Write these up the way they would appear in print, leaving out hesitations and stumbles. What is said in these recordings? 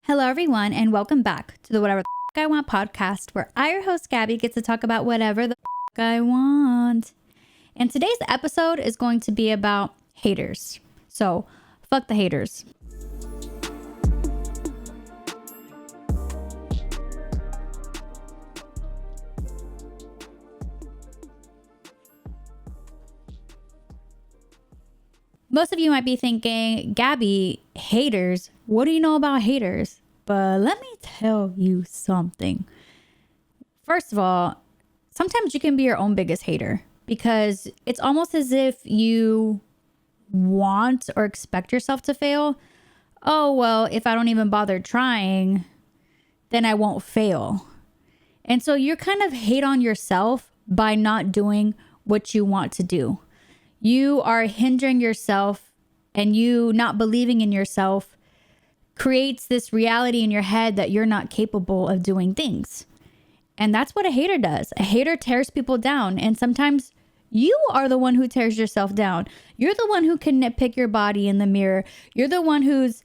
Hello, everyone, and welcome back to the Whatever the I Want podcast, where I, your host, Gabby, get to talk about whatever the I want. And today's episode is going to be about haters. So, fuck the haters. Most of you might be thinking, Gabby, haters? What do you know about haters? But let me tell you something. First of all, sometimes you can be your own biggest hater because it's almost as if you want or expect yourself to fail. Oh, well, if I don't even bother trying, then I won't fail. And so you're kind of hate on yourself by not doing what you want to do. You are hindering yourself, and you not believing in yourself creates this reality in your head that you're not capable of doing things. And that's what a hater does. A hater tears people down. And sometimes you are the one who tears yourself down. You're the one who can nitpick your body in the mirror. You're the one who's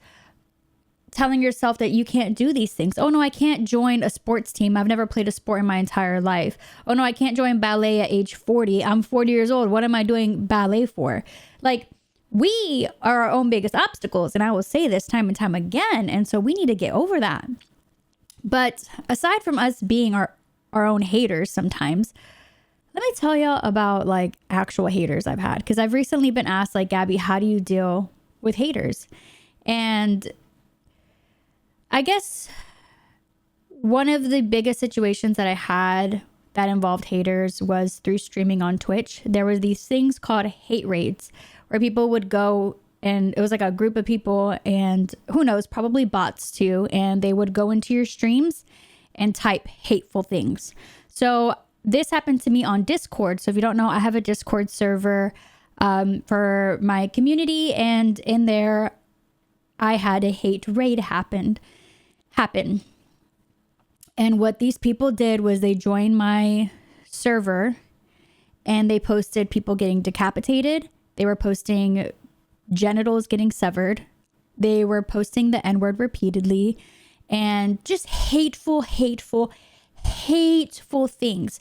telling yourself that you can't do these things. Oh no, I can't join a sports team. I've never played a sport in my entire life. Oh no, I can't join ballet at age 40. I'm 40 years old. What am I doing ballet for? Like, we are our own biggest obstacles. And I will say this time and time again. And so we need to get over that. But aside from us being our own haters sometimes, let me tell you about like actual haters I've had. Because I've recently been asked, like, Gabby, how do you deal with haters? And I guess one of the biggest situations that I had that involved haters was through streaming on Twitch. There were these things called hate raids where people would go, and it was like a group of people, and who knows, probably bots too. And they would go into your streams and type hateful things. So this happened to me on Discord. So if you don't know, I have a Discord server for my community, and in there I had a hate raid happen. And what these people did was they joined my server and they posted people getting decapitated. They were posting genitals getting severed. They were posting the N-word repeatedly and just hateful things.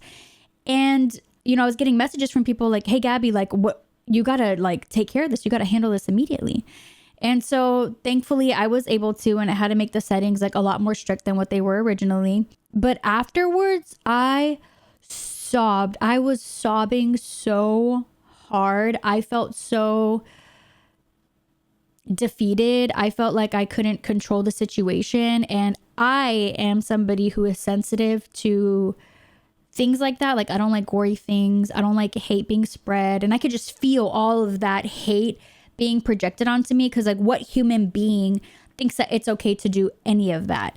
And, you know, I was getting messages from people like, hey, Gabby, like, what, you gotta like take care of this. You gotta handle this immediately. And so thankfully I was able to, and I had to make the settings like a lot more strict than what they were originally. But afterwards I sobbed. I was sobbing so hard. I felt so defeated. I felt like I couldn't control the situation. And I am somebody who is sensitive to things like that. Like, I don't like gory things. I don't like hate being spread. And I could just feel all of that hate being projected onto me, because like, what human being thinks that it's okay to do any of that?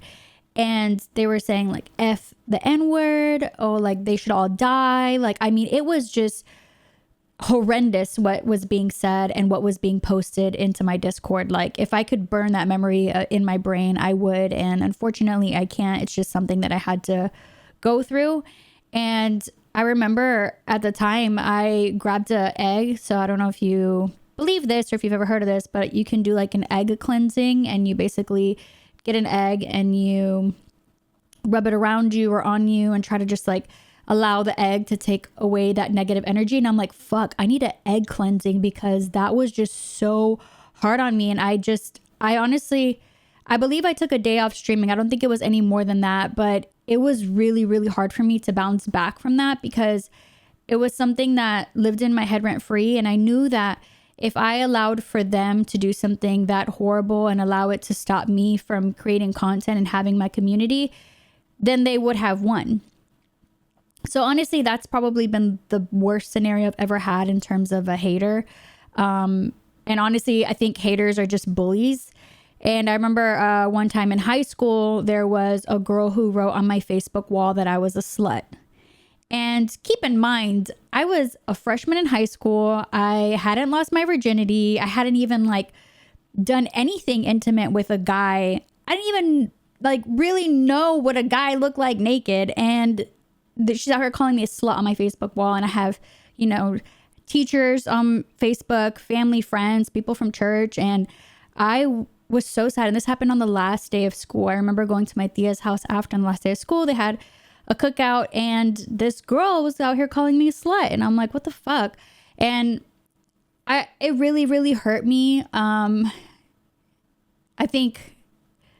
And they were saying like F the N-word, oh, like they should all die. Like, I mean, it was just horrendous what was being said and what was being posted into my Discord. Like, if I could burn that memory in my brain, I would. And unfortunately I can't. It's just something that I had to go through. And I remember at the time I grabbed an egg. So I don't know if you believe this or if you've ever heard of this, but you can do like an egg cleansing, and you basically get an egg and you rub it around you or on you and try to just like allow the egg to take away that negative energy. And I'm like, fuck, I need an egg cleansing, because that was just so hard on me. And I honestly, I believe I took a day off streaming. I don't think it was any more than that, but it was really, really hard for me to bounce back from that, because it was something that lived in my head rent free. And I knew that if I allowed for them to do something that horrible and allow it to stop me from creating content and having my community, then they would have won. So honestly, that's probably been the worst scenario I've ever had in terms of a hater. And honestly, I think haters are just bullies. And I remember one time in high school, there was a girl who wrote on my Facebook wall that I was a slut. And keep in mind, I was a freshman in high school. I hadn't lost my virginity. I hadn't even like done anything intimate with a guy. I didn't even like really know what a guy looked like naked. And she's out here calling me a slut on my Facebook wall. And I have, you know, teachers on Facebook, family, friends, people from church. And I was so sad. And this happened on the last day of school. I remember going to my tia's house after on the last day of school. They had a cookout and this girl was out here calling me a slut. And I'm like, what the fuck? And it really, really hurt me. I think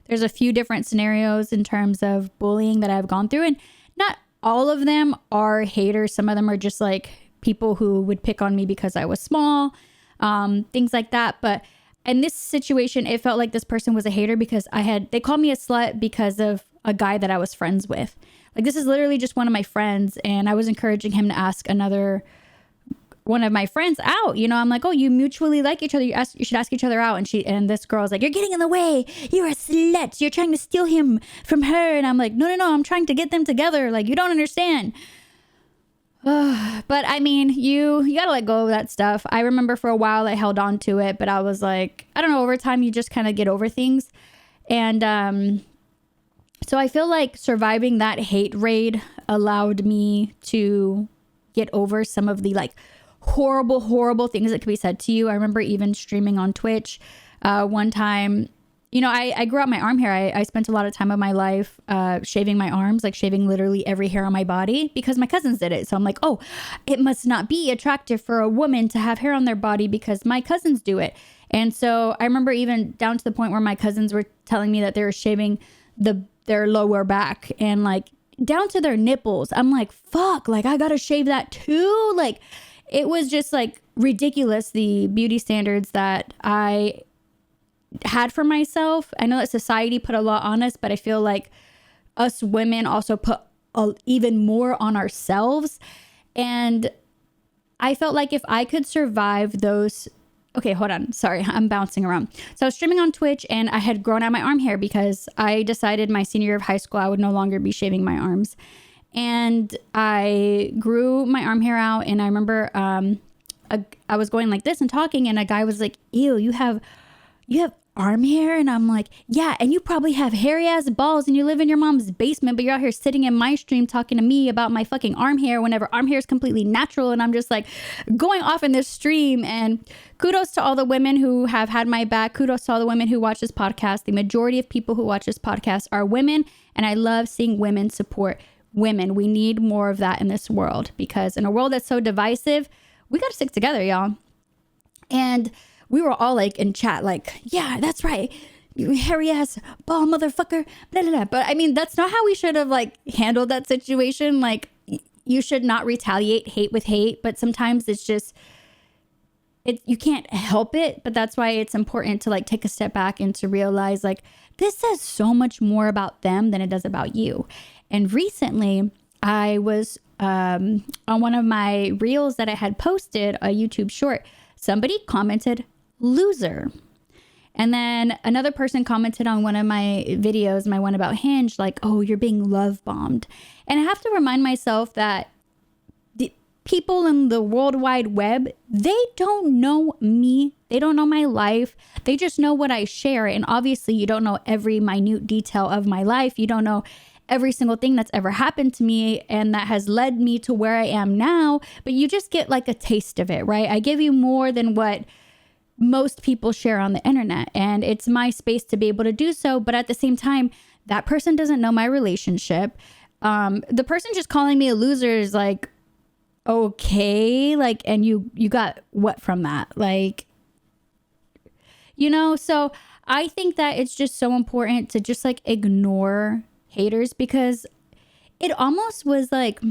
there's a few different scenarios in terms of bullying that I've gone through, and not all of them are haters. Some of them are just like people who would pick on me because I was small, things like that. But in this situation, it felt like this person was a hater because they called me a slut because of a guy that I was friends with. Like, this is literally just one of my friends, and I was encouraging him to ask one of my friends out. You know, I'm like, oh, you mutually like each other. You should ask each other out. And this girl's like, you're getting in the way. You're a slut. You're trying to steal him from her. And I'm like, no, I'm trying to get them together. Like, you don't understand. But I mean, you gotta let go of that stuff. I remember for a while I held on to it, but I was like, I don't know, over time you just kind of get over things. And so I feel like surviving that hate raid allowed me to get over some of the like horrible things that could be said to you. I remember even streaming on Twitch one time. You know, I grew out my arm hair. I spent a lot of time of my life shaving my arms, like shaving literally every hair on my body because my cousins did it. So I'm like, oh, it must not be attractive for a woman to have hair on their body because my cousins do it. And so I remember even down to the point where my cousins were telling me that they were shaving their lower back and like down to their nipples. I'm like, fuck, like I gotta shave that too. Like, it was just like ridiculous, the beauty standards that I had for myself. I know that society put a lot on us, but I feel like us women also put even more on ourselves. And I felt like if I could survive those... Okay, hold on. Sorry, I'm bouncing around. So I was streaming on Twitch and I had grown out my arm hair because I decided my senior year of high school I would no longer be shaving my arms. And I grew my arm hair out, and I remember I was going like this and talking, and a guy was like, ew, you have arm hair? And I'm like, yeah, and you probably have hairy ass balls and you live in your mom's basement, but you're out here sitting in my stream talking to me about my fucking arm hair whenever arm hair is completely natural. And I'm just like going off in this stream. And kudos to all the women who have had my back. Kudos to all the women who watch this podcast. The majority of people who watch this podcast are women, and I love seeing women support women. We need more of that in this world, because in a world that's so divisive, we got to stick together, y'all. And we were all like in chat, like, yeah, that's right, you hairy ass ball motherfucker, blah, blah, blah. But I mean, that's not how we should have like handled that situation. Like, you should not retaliate hate with hate, but sometimes it's just, you can't help it. But that's why it's important to like take a step back and to realize like this says so much more about them than it does about you. And recently I was on one of my reels that I had posted, a YouTube short. Somebody commented loser. And then another person commented on one of my videos, my one about Hinge, like, oh, you're being love bombed. And I have to remind myself that the people in the World Wide Web, they don't know me. They don't know my life. They just know what I share. And obviously you don't know every minute detail of my life. You don't know every single thing that's ever happened to me and that has led me to where I am now. But you just get like a taste of it, right? I give you more than what most people share on the internet, and it's my space to be able to do so. But at the same time, that person doesn't know my relationship. The person just calling me a loser is like, okay, like, and you got what from that? Like, you know, so I think that it's just so important to just like ignore haters, because it almost was like,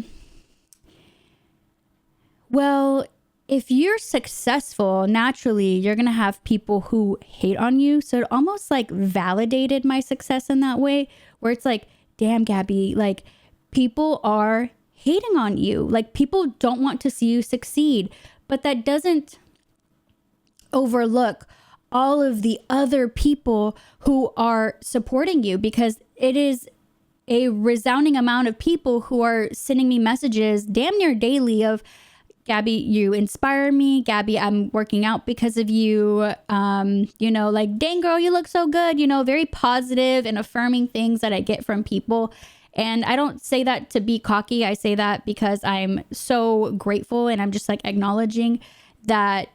well, if you're successful, naturally, you're going to have people who hate on you. So it almost like validated my success in that way, where it's like, damn, Gaby, like people are hating on you. Like people don't want to see you succeed, but that doesn't overlook all of the other people who are supporting you, because it is a resounding amount of people who are sending me messages damn near daily of, Gaby, you inspire me. Gaby, I'm working out because of you. You know, like, dang girl, you look so good. You know, very positive and affirming things that I get from people. And I don't say that to be cocky. I say that because I'm so grateful, and I'm just like acknowledging that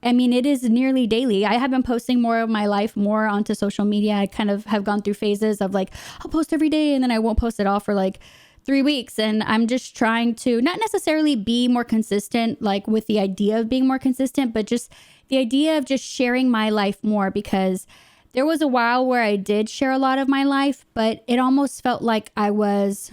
I mean, it is nearly daily. I have been posting more of my life more onto social media. I kind of have gone through phases of like, I'll post every day and then I won't post at all for like 3 weeks. And I'm just trying to not necessarily be more consistent, like with the idea of being more consistent, but just the idea of just sharing my life more, because there was a while where I did share a lot of my life, but it almost felt like I was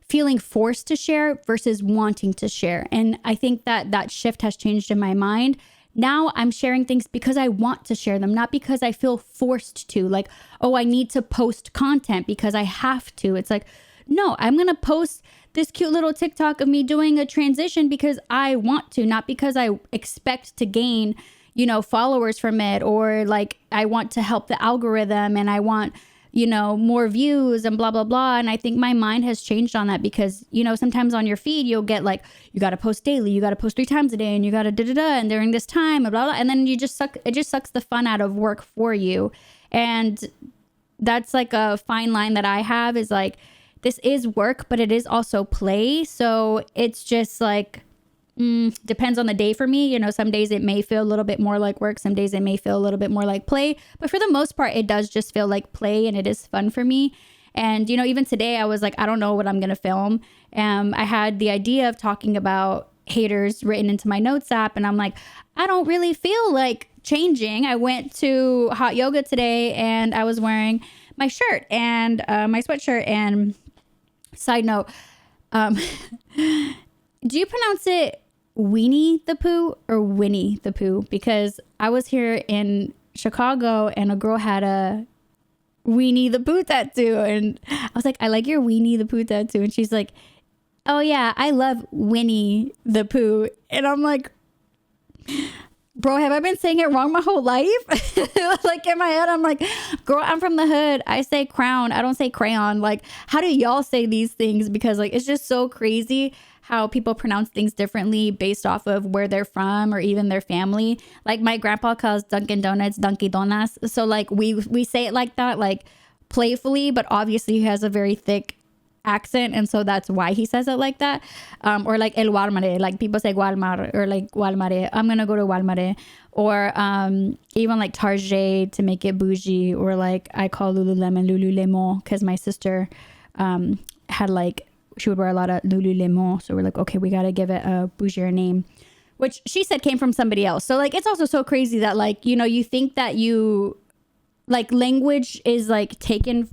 feeling forced to share versus wanting to share. And I think that that shift has changed in my mind. Now I'm sharing things because I want to share them, not because I feel forced to, like, oh, I need to post content because I have to. It's like, no, I'm going to post this cute little TikTok of me doing a transition because I want to, not because I expect to gain, you know, followers from it, or like I want to help the algorithm and I want, you know, more views and blah, blah, blah. And I think my mind has changed on that because, you know, sometimes on your feed, you'll get like, you got to post daily, you got to post 3 times a day, and you got to and during this time, blah, blah, blah. And then it just sucks the fun out of work for you. And that's like a fine line that I have, is like, this is work, but it is also play. So it's just like, depends on the day for me. You know, some days it may feel a little bit more like work. Some days it may feel a little bit more like play. But for the most part, it does just feel like play, and it is fun for me. And, you know, even today I was like, I don't know what I'm going to film. I had the idea of talking about haters written into my notes app. And I'm like, I don't really feel like changing. I went to hot yoga today and I was wearing my shirt and my sweatshirt. And side note, do you pronounce it Weenie the Pooh or Winnie the Pooh? Because I was here in Chicago and a girl had a Weenie the Pooh tattoo, and I was like, I like your Weenie the Pooh tattoo, and she's like, oh yeah, I love Winnie the Pooh. And I'm like, bro, have I been saying it wrong my whole life? Like in my head, I'm like, girl, I'm from the hood. I say crown. I don't say crayon. Like, how do y'all say these things? Because like, it's just so crazy how people pronounce things differently based off of where they're from or even their family. Like my grandpa calls Dunkin' Donuts Dunkin' Donuts. So like we say it like that, like playfully, but obviously he has a very thick accent, and so that's why he says it like that. Or like el Walmart, like people say Walmart, or like Walmart, I'm gonna go to Walmart. Or even like Target to make it bougie, or like I call Lululemon Lululemon because my sister had like, she would wear a lot of Lululemon, so we're like, okay, we gotta give it a bougier name, which she said came from somebody else. So like, it's also so crazy that like, you know, you think that you like language is like taken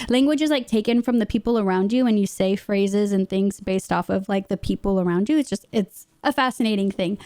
language is like taken from the people around you, and you say phrases and things based off of like the people around you. It's a fascinating thing.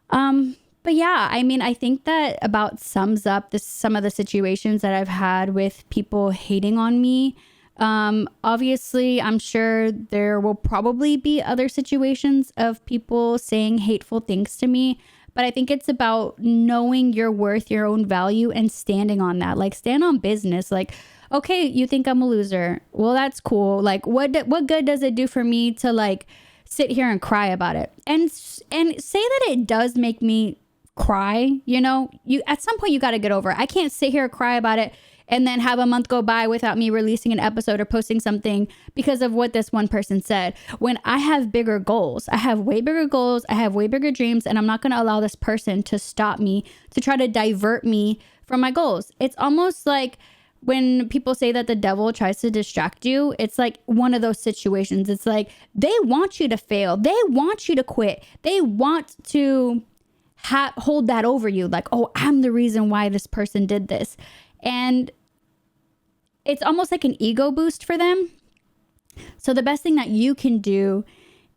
But yeah, I mean, I think that about sums up some of the situations that I've had with people hating on me. Obviously, I'm sure there will probably be other situations of people saying hateful things to me, but I think it's about knowing your worth, your own value, and standing on that. Like, stand on business. Like, okay, you think I'm a loser. Well, that's cool. Like, what good does it do for me to like sit here and cry about it? And say that it does make me cry. You know, at some point you got to get over it. I can't sit here and cry about it and then have a month go by without me releasing an episode or posting something because of what this one person said. When I have bigger goals, I have way bigger goals, I have way bigger dreams, and I'm not going to allow this person to stop me, to try to divert me from my goals. It's almost like when people say that the devil tries to distract you, it's like one of those situations. It's like they want you to fail. They want you to quit. They want to hold that over you. Like, oh, I'm the reason why this person did this. And it's almost like an ego boost for them. So the best thing that you can do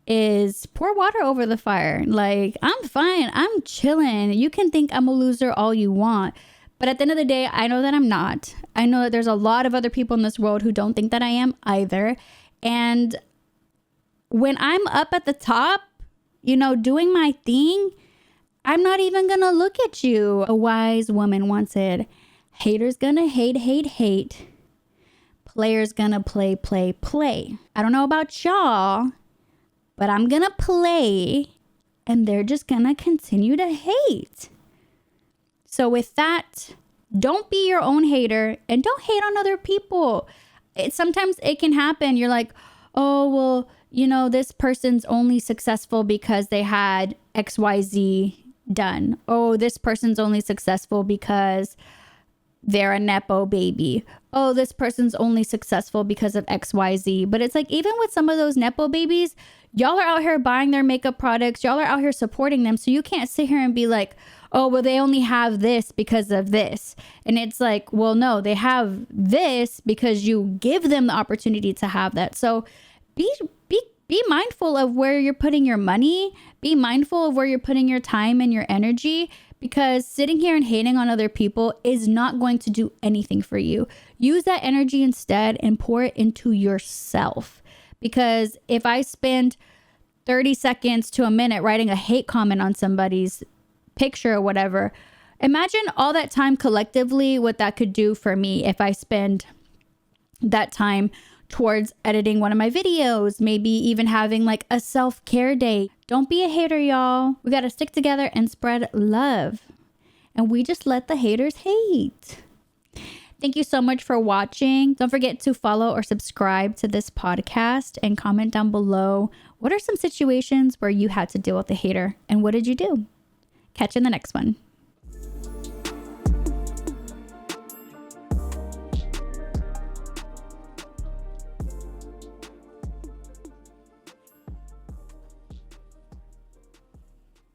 is pour water over the fire. Like, I'm fine. I'm chilling. You can think I'm a loser all you want. But at the end of the day, I know that I'm not. I know that there's a lot of other people in this world who don't think that I am either. And when I'm up at the top, you know, doing my thing, I'm not even going to look at you. A wise woman once said, haters gonna hate, hate, hate. Players gonna play, play, play. I don't know about y'all, but I'm gonna play and they're just gonna continue to hate. So with that, don't be your own hater and don't hate on other people. Sometimes it can happen. You're like, oh, well, you know, this person's only successful because they had XYZ done. Oh, this person's only successful because they're a Nepo baby. Oh, this person's only successful because of XYZ. But it's like, even with some of those Nepo babies, y'all are out here buying their makeup products. Y'all are out here supporting them. So you can't sit here and be like, oh, well, they only have this because of this. And it's like, well, no, they have this because you give them the opportunity to have that. So be mindful of where you're putting your money. Be mindful of where you're putting your time and your energy, because sitting here and hating on other people is not going to do anything for you. Use that energy instead and pour it into yourself. Because if I spend 30 seconds to a minute writing a hate comment on somebody's picture or whatever, imagine all that time collectively, what that could do for me if I spend that time towards editing one of my videos, maybe even having like a self-care day. Don't be a hater, y'all. We got to stick together and spread love. And we just let the haters hate. Thank you so much for watching. Don't forget to follow or subscribe to this podcast and comment down below. What are some situations where you had to deal with a hater and what did you do? Catch you in the next one.